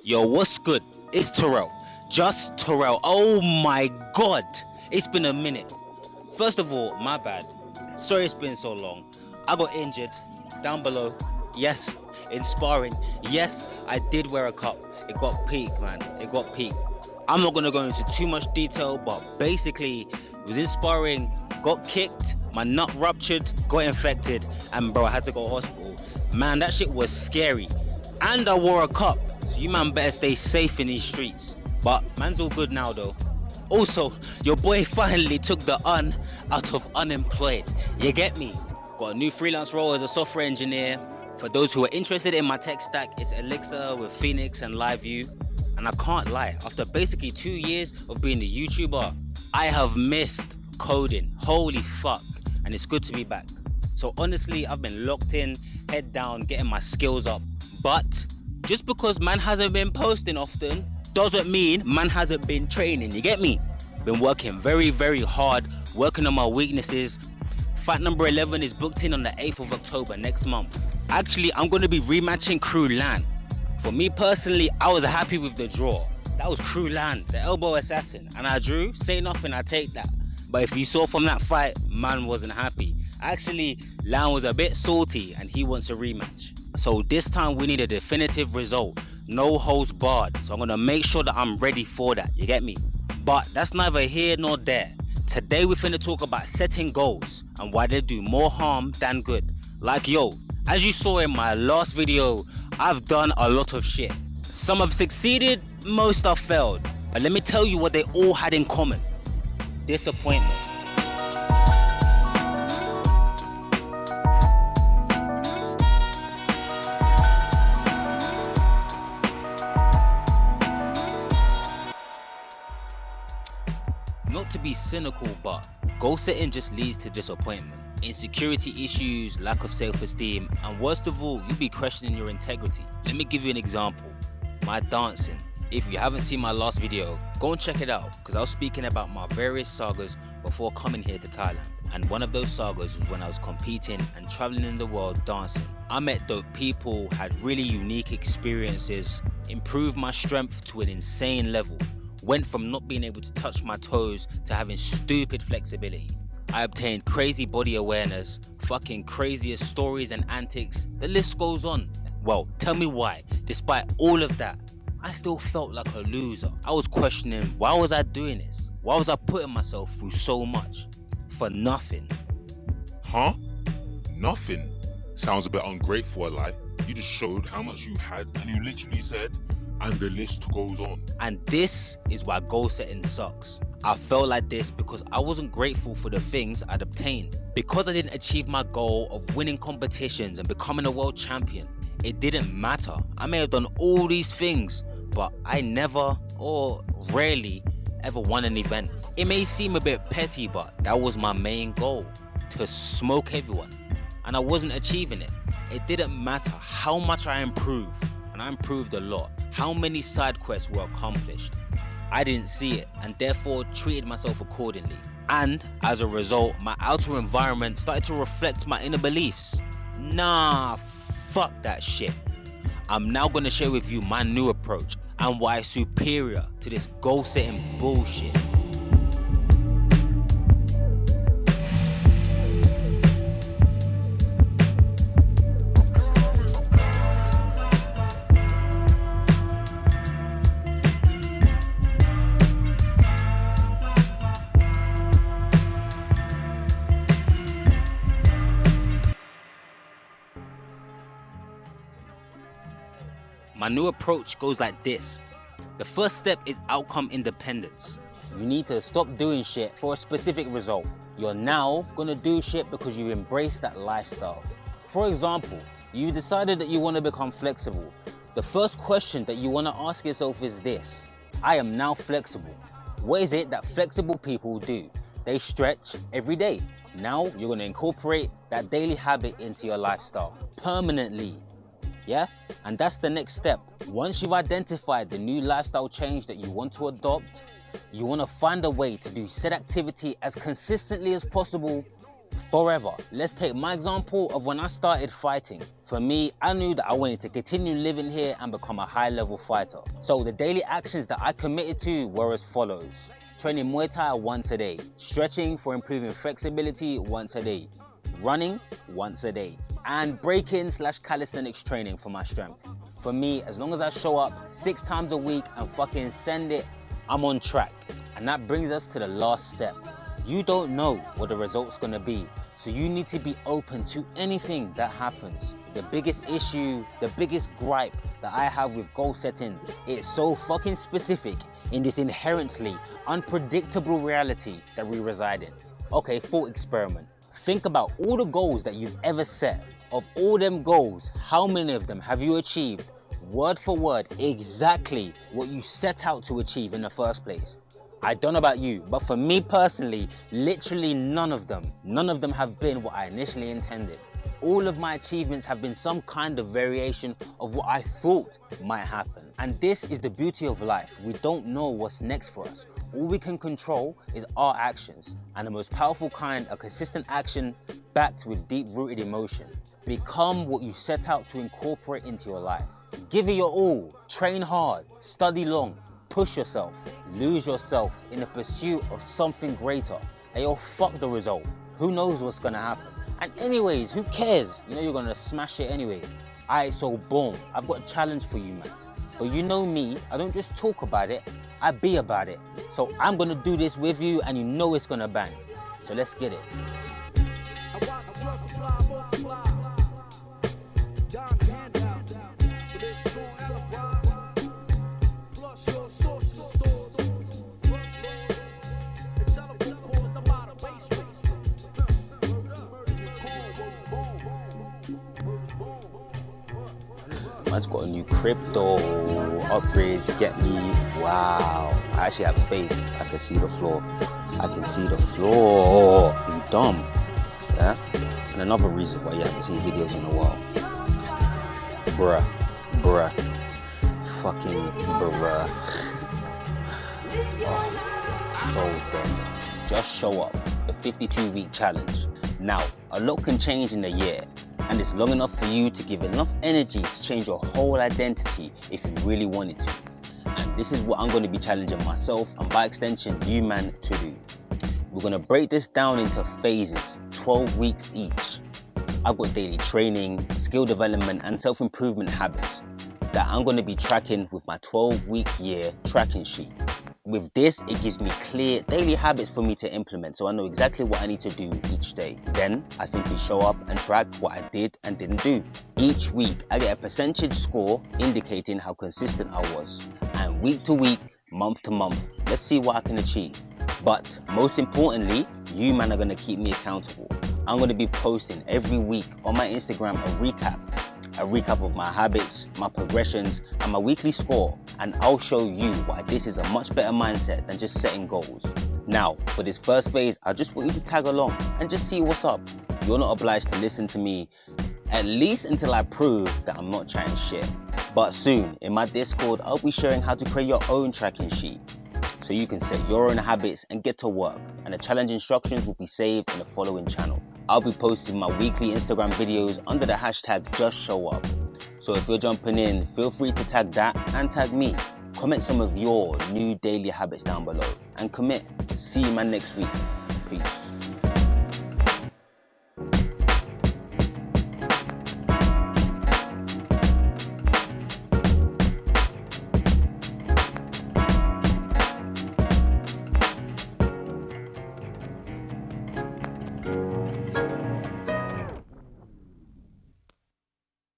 Yo, what's good? It's Terrell. Just Terrell. Oh my god. It's been a minute. First of all, my bad. Sorry it's been so long. I got injured. Down below. Yes. In sparring. Yes, I did wear a cup. It got peak, man. It got peak. I'm not gonna go into too much detail, but basically, it was in sparring, got kicked, my nut ruptured, got infected, and bro, I had to go to hospital. Man, that shit was scary. And I wore a cup. So you man better stay safe in these streets. But man's all good now though. Also, your boy finally took the out of unemployed. You get me? Got a new freelance role as a software engineer. For those who are interested in my tech stack, it's Elixir with Phoenix and LiveView. And I can't lie, after basically 2 years of being a YouTuber, I have missed coding. Holy fuck. And it's good to be back. So honestly, I've been locked in, head down, getting my skills up. But just because man hasn't been posting often doesn't mean man hasn't been training, you get me? Been working very, very hard, working on my weaknesses. Fight number 11 is booked in on the 8th of October next month. Actually, I'm going to be rematching Crew Lan. For me personally, I was happy with the draw. That was Crew Lan, the elbow assassin. And I drew, say nothing, I take that. But if you saw from that fight, man wasn't happy. Actually, Lan was a bit salty and he wants a rematch. So this time we need a definitive result. No holds barred. So I'm going to make sure that I'm ready for that. You get me? But that's neither here nor there. Today we're finna talk about setting goals and why they do more harm than good. Like yo, as you saw in my last video, I've done a lot of shit. Some have succeeded, most have failed. But let me tell you what they all had in common. Disappointment. Not to be cynical, but goal setting just leads to disappointment. Insecurity issues, lack of self-esteem, and worst of all, you'll be questioning your integrity. Let me give you an example. My dancing. If you haven't seen my last video, go and check it out, because I was speaking about my various sagas before coming here to Thailand. And one of those sagas was when I was competing and traveling in the world dancing. I met dope people, had really unique experiences, improved my strength to an insane level. Went from not being able to touch my toes to having stupid flexibility. I obtained crazy body awareness, fucking craziest stories and antics, the list goes on. Well, tell me why, despite all of that, I still felt like a loser. I was questioning, why was I doing this? Why was I putting myself through so much? For nothing. Huh? Nothing? Sounds a bit ungrateful, Eli. You just showed how much you had and you literally said, and the list goes on. And this is why goal setting sucks. I felt like this because I wasn't grateful for the things I'd obtained. Because I didn't achieve my goal of winning competitions and becoming a world champion, it didn't matter. I may have done all these things, but I never or rarely ever won an event. It may seem a bit petty, but that was my main goal, to smoke everyone. And I wasn't achieving it. It didn't matter how much I improved, and I improved a lot. How many side quests were accomplished? I didn't see it and therefore treated myself accordingly. And as a result, my outer environment started to reflect my inner beliefs. Nah, fuck that shit. I'm now gonna share with you my new approach and why it's superior to this goal setting bullshit. My new approach goes like this. The first step is outcome independence. You need to stop doing shit for a specific result. You're now gonna do shit because you embrace that lifestyle. For example, you decided that you want to become flexible. The first question that you want to ask yourself is this: I am now flexible. What is it that flexible people do? They stretch every day. Now you're gonna incorporate that daily habit into your lifestyle permanently. Yeah? And that's the next step. Once you've identified the new lifestyle change that you want to adopt, you want to find a way to do said activity as consistently as possible forever. Let's take my example of when I started fighting. For me, I knew that I wanted to continue living here and become a high-level fighter. So the daily actions that I committed to were as follows. Training Muay Thai once a day, stretching for improving flexibility once a day, running once a day, and breaking/calisthenics training for my strength. For me, as long as I show up 6 times a week and fucking send it, I'm on track. And that brings us to the last step. You don't know what the result's gonna be, so you need to be open to anything that happens. The biggest issue, the biggest gripe that I have with goal setting, it's so fucking specific in this inherently unpredictable reality that we reside in. Okay, thought experiment. Think about all the goals that you've ever set. Of all them goals, how many of them have you achieved, word for word, exactly what you set out to achieve in the first place? I don't know about you, but for me personally, literally none of them have been what I initially intended. All of my achievements have been some kind of variation of what I thought might happen. And this is the beauty of life. We don't know what's next for us. All we can control is our actions. And the most powerful kind, a consistent action backed with deep-rooted emotion. Become what you set out to incorporate into your life. Give it your all, train hard, study long, push yourself, lose yourself in the pursuit of something greater. And you'll fuck the result. Who knows what's gonna happen? And anyways, who cares? You know you're gonna smash it anyway. Alright, so boom, I've got a challenge for you, man. But you know me, I don't just talk about it, I be about it. So I'm gonna do this with you and you know it's gonna bang. So let's get it. Man's got a new crypto, upgrades, get me, wow. I actually have space, I can see the floor. I can see the floor, you dumb, yeah? And another reason why you haven't seen videos in a while. Bruh, fucking bruh. Oh, so dead. Just show up, the 52-week challenge. Now, a lot can change in a year, and it's long enough for you to give enough energy to change your whole identity if you really wanted to. And this is what I'm going to be challenging myself and by extension you man to do. We're going to break this down into phases, 12 weeks each. I've got daily training, skill development and self-improvement habits that I'm going to be tracking with my 12-week year tracking sheet. With this, it gives me clear daily habits for me to implement so I know exactly what I need to do each day. Then, I simply show up and track what I did and didn't do. Each week, I get a percentage score indicating how consistent I was. And week to week, month to month, let's see what I can achieve. But most importantly, you man are going to keep me accountable. I'm going to be posting every week on my Instagram a recap of my habits, my progressions, and my weekly score. And I'll show you why this is a much better mindset than just setting goals. Now, for this first phase, I just want you to tag along and just see what's up. You're not obliged to listen to me, at least until I prove that I'm not chatting shit. But soon, in my Discord, I'll be sharing how to create your own tracking sheet, so you can set your own habits and get to work. And the challenge instructions will be saved in the following channel. I'll be posting my weekly Instagram videos under the hashtag JustShowUp. So if you're jumping in, feel free to tag that and tag me. Comment some of your new daily habits down below and commit. See you man next week. Peace.